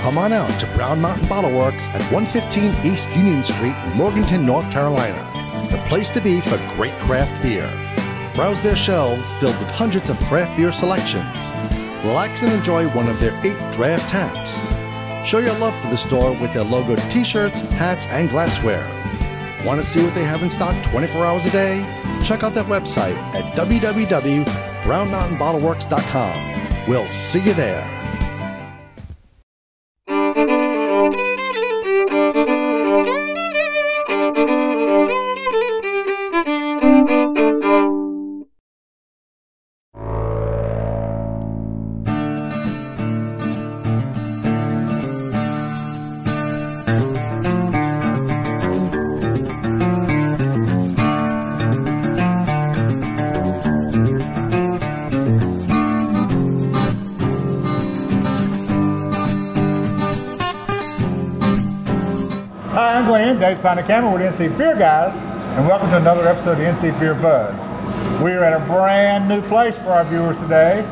come on out to Brown Mountain Bottle Works at 115 East Union Street in Morganton, North Carolina. The place to be for great craft beer. Browse their shelves filled with hundreds of craft beer selections. Relax and enjoy one of their 8 draft taps. Show your love for the store with their logoed t-shirts, hats, and glassware. Want to see what they have in stock 24 hours a day? Check out their website at www.brownmountainbottleworks.com. We'll see you there. Hi, I'm Glenn, Dave's behind the camera with NC Beer Guys, and welcome to another episode of NC Beer Buzz. We're at a brand new place for our viewers today.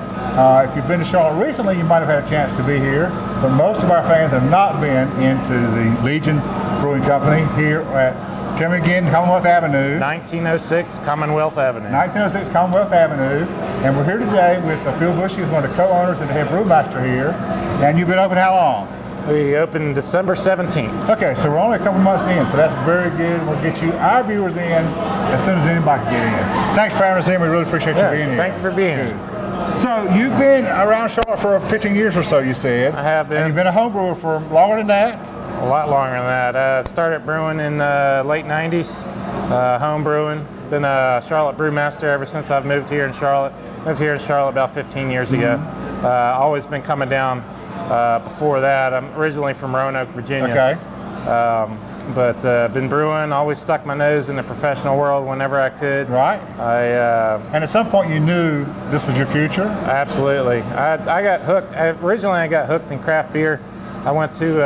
If you've been to Charlotte recently, you might have had a chance to be here, but most of our fans have not been into the Legion Brewing Company here at Commonwealth Avenue. 1906 Commonwealth Avenue. 1906 Commonwealth Avenue, and we're here today with Phil Buchy, who's one of the co-owners and the head brewmaster here. And you've been open how long? We opened December 17th. Okay, so we're only a couple months in, so that's very good. We'll get you our viewers in as soon as anybody can get in. Thanks for having us in. We really appreciate you being here. Thank you for being here. So you've been around Charlotte for 15 years or so, you said. I have been. And you've been a home brewer for longer than that? A lot longer than that. I started brewing in late 90s, home brewing. Been a Charlotte brewmaster ever since I've moved here in Charlotte. Moved here in Charlotte about 15 years ago. Always been coming down. Before that, I'm originally from Roanoke, Virginia. Okay. But been brewing, always stuck my nose in the professional world whenever I could. Right. And at some point you knew this was your future? Absolutely. I got hooked. Originally I got hooked in craft beer. I went to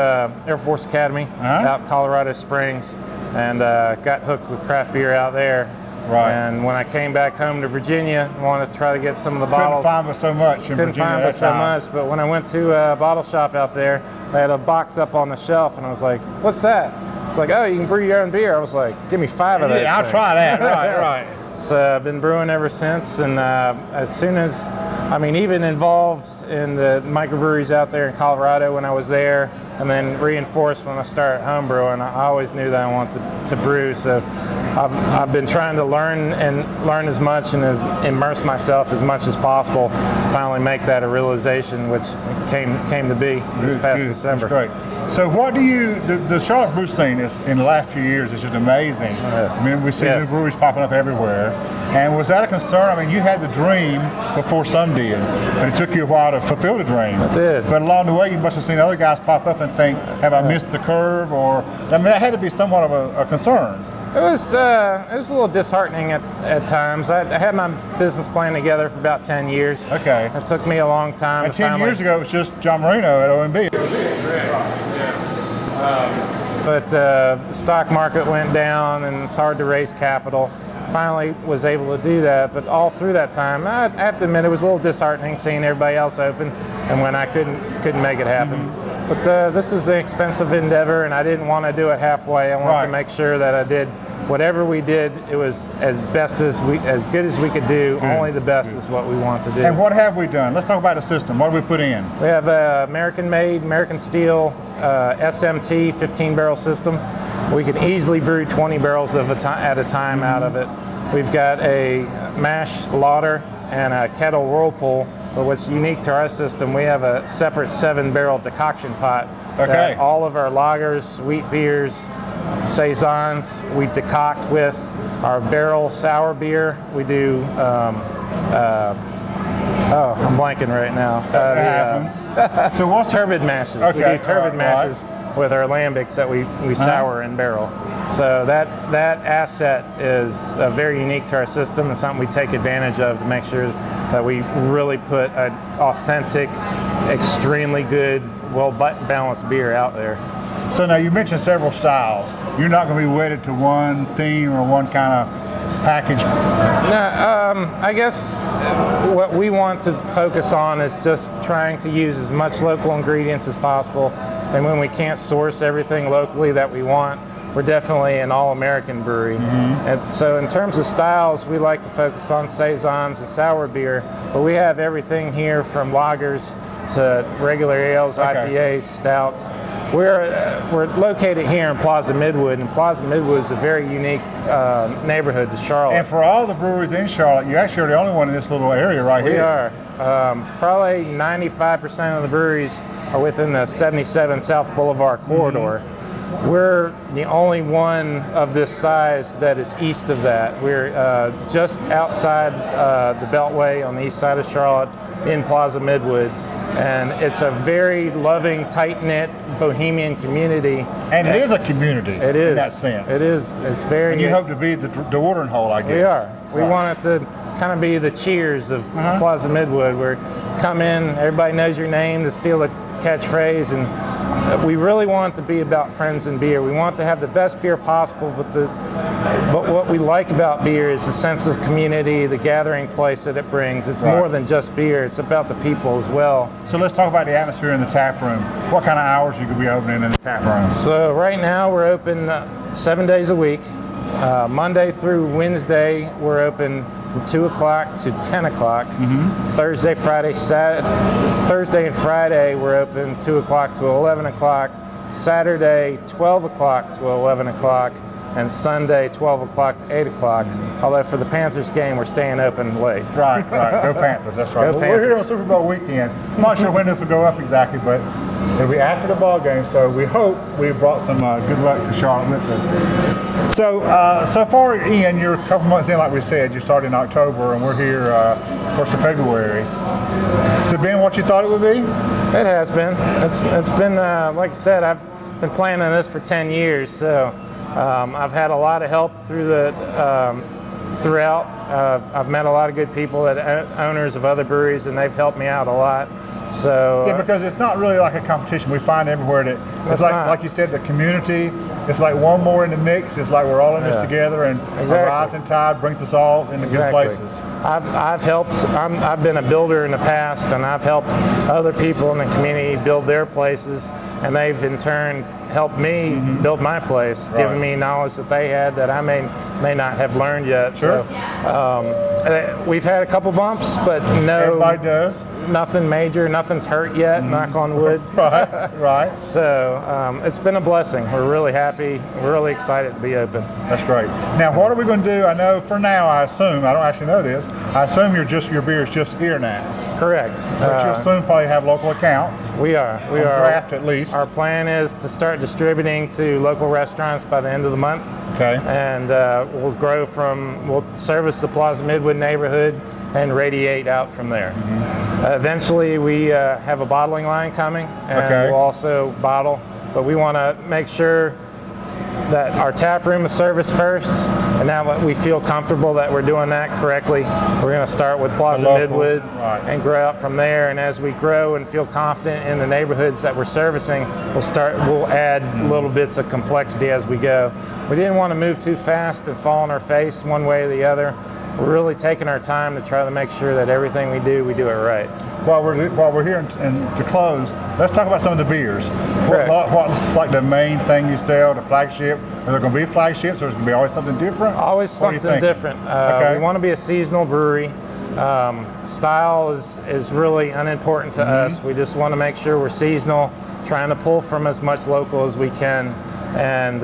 Air Force Academy out in Colorado Springs and got hooked with craft beer out there. Right. And when I came back home to Virginia, I wanted to try to get some of the bottles. Couldn't find but so much in Virginia. Couldn't find but so much, but when I went to a bottle shop out there, they had a box up on the shelf, and I was like, what's that? It's like, oh, you can brew your own beer. I was like, give me 5 of those. Yeah, I'll try that. Right. So I've been brewing ever since, and as soon as, even involved in the microbreweries out there in Colorado when I was there, and then reinforced when I started home brewing, I always knew that I wanted to brew. So I've been trying to learn as much and immerse myself as much as possible to finally make that a realization, which came to be this past December. That's great. So what do you, the Charlotte brew scene is, in the last few years, is just amazing. Yes. We see new breweries popping up everywhere. And was that a concern? You had the dream before some did, but it took you a while to fulfill the dream. It did. But along the way, you must have seen other guys pop up and think, have I missed the curve? Or, that had to be somewhat of a concern. It was a little disheartening at times. I had my business plan together for about 10 years. Okay. It took me a long time. And 10 years ago, it was just John Marino at OMB. But the stock market went down, and it's hard to raise capital. Finally was able to do that, but all through that time, I have to admit, it was a little disheartening seeing everybody else open, and when I couldn't make it happen. But this is an expensive endeavor, and I didn't want to do it halfway. I wanted to make sure that I did whatever we did. It was as good as we could do. Only the best is what we want to do. And what have we done? Let's talk about the system. What have we put in? We have American-made, American steel SMT 15-barrel system. We can easily brew 20 barrels at a time out of it. We've got a mash lauder and a kettle whirlpool. But what's unique to our system, we have a separate 7-barrel decoction pot. Okay. That all of our lagers, wheat beers, saisons, we decoct with. Our barrel sour beer, we do. I'm blanking right now. So what's turbid mashes? Okay. We do turbid mashes with our lambics that we sour and barrel. So that asset is very unique to our system and something we take advantage of to make sure that we really put an authentic, extremely good, well-balanced beer out there. So now you mentioned several styles. You're not going to be wedded to one theme or one kind of package? No, I guess what we want to focus on is just trying to use as much local ingredients as possible And when we can't source everything locally that we want, we're definitely an all-American brewery. And so in terms of styles, we like to focus on saisons and sour beer, but we have everything here from lagers to regular ales, IPAs, stouts. We're located here in Plaza Midwood, and Plaza Midwood is a very unique neighborhood to Charlotte. And for all the breweries in Charlotte, you actually are the only one in this little area right here. We are. Probably 95% of the breweries are within the 77 South Boulevard corridor. We're the only one of this size that is east of that. We're just outside the Beltway on the east side of Charlotte in Plaza Midwood. And it's a very loving, tight-knit, bohemian community. And it is a community it is, in that sense. It is. It's very. And you hope to be the watering hole, I guess. We are. We want it to kind of be the Cheers of Plaza Midwood, where come in, everybody knows your name, to steal a catchphrase, and we really want it to be about friends and beer. We want to have the best beer possible, but what we like about beer is the sense of community, the gathering place that it brings. It's more than just beer, it's about the people as well. So let's talk about the atmosphere in the tap room. What kind of hours you could be opening in the tap room? So right now we're open 7 days a week. Monday through Wednesday we're open from 2 o'clock to 10 o'clock. Thursday, Friday, Thursday and Friday we're open 2 o'clock to 11 o'clock. Saturday 12 o'clock to 11 o'clock. And Sunday 12 o'clock to 8 o'clock. Although for the Panthers game we're staying open late. Right. Go Panthers, that's right. Go Well, we're here on Super Bowl weekend. I'm not sure when this will go up exactly, but it'll be after the ball game, so we hope we brought some good luck to Charlotte with us. So far, Ian, you're a couple months in, like we said. You started in October, and we're here 1st of February. Has it been what you thought it would be? It has been. It's been, like I said, I've been planning this for 10 years, so I've had a lot of help throughout. I've met a lot of good people, owners of other breweries, and they've helped me out a lot. So yeah, because it's not really like a competition. We find everywhere that it's like you said, the community. It's like one more in the mix. It's like we're all in this together, and a rising tide brings us all into good places. I've helped. I've been a builder in the past, and I've helped other people in the community build their places, and they've in turn helped me build my place, giving me knowledge that they had that I may not have learned yet. Sure. So we've had a couple bumps, but no. Everybody does. Nothing major. Nothing's hurt yet. Knock on wood. Right. So it's been a blessing. We're really happy. We're really excited to be open. That's great. Now, what are we going to do? I know for now, I assume, I don't actually know this, I assume your beer is just here now. Correct. But you'll soon probably have local accounts. We are. We are. Draft at least. Our plan is to start distributing to local restaurants by the end of the month. Okay. And we'll service the Plaza Midwood neighborhood and radiate out from there. Eventually, we have a bottling line coming, and we'll also bottle. But we want to make sure that our tap room is serviced first, and now that we feel comfortable that we're doing that correctly, we're going to start with Plaza Midwood and grow out from there. And as we grow and feel confident in the neighborhoods that we're servicing, we'll add little bits of complexity as we go. We didn't want to move too fast and fall on our face one way or the other. We're really taking our time to try to make sure that everything we do it right. While we're here and to close, let's talk about some of the beers. What's like the main thing you sell, the flagship? Are there going to be flagships, or is it going to be always something different? Always something different. We want to be a seasonal brewery. Style is really unimportant to us. We just want to make sure we're seasonal, trying to pull from as much local as we can. And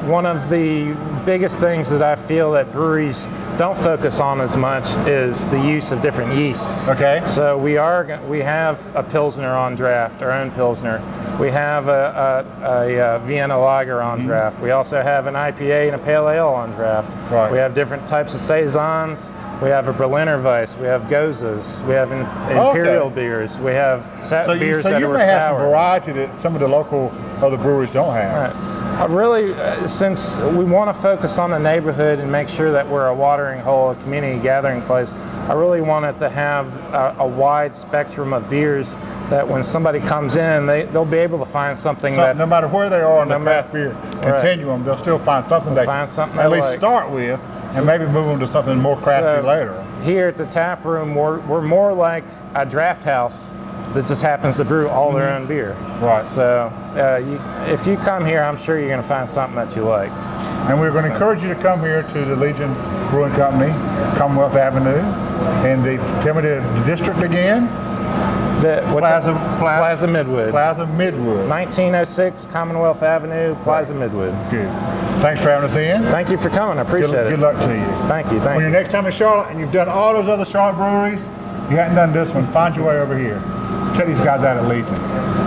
one of the biggest things that I feel that breweries don't focus on as much is the use of different yeasts. Okay. So we have a Pilsner on draft, our own Pilsner. We have a Vienna Lager on draft. We also have an IPA and a Pale Ale on draft. Right. We have different types of Saisons. We have a Berliner Weiss. We have Gozas. We have Imperial beers. We have beers that are sour. So you may have some variety that some of the local other breweries don't have. Right. Really, since we want to focus on the neighborhood and make sure that we're a watering hole, a community gathering place, I really want it to have a wide spectrum of beers that when somebody comes in, they'll be able to find something that... No matter where they are in the craft beer continuum, they'll still find something they can at least start with, and maybe move them to something more crafty later. Here at the tap room, we're more like a draft house that just happens to brew all their own beer. Right. So if you come here, I'm sure you're going to find something that you like. And we're going to encourage you to come here to the Legion Brewing Company, Commonwealth Avenue, and tell me the district again. Plaza Midwood. Plaza Midwood. 1906 Commonwealth Avenue, Plaza Midwood. Good. Thanks for having us in. Thank you for coming. I appreciate it. Good luck to you. Thank you. When you're next time in Charlotte and you've done all those other Charlotte breweries, you hadn't done this one, find your way over here. Check these guys out at Legion.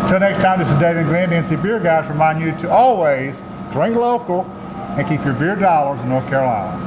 Till next time, this is David and Glenn, the NC Beer Guys, remind you to always drink local and keep your beer dollars in North Carolina.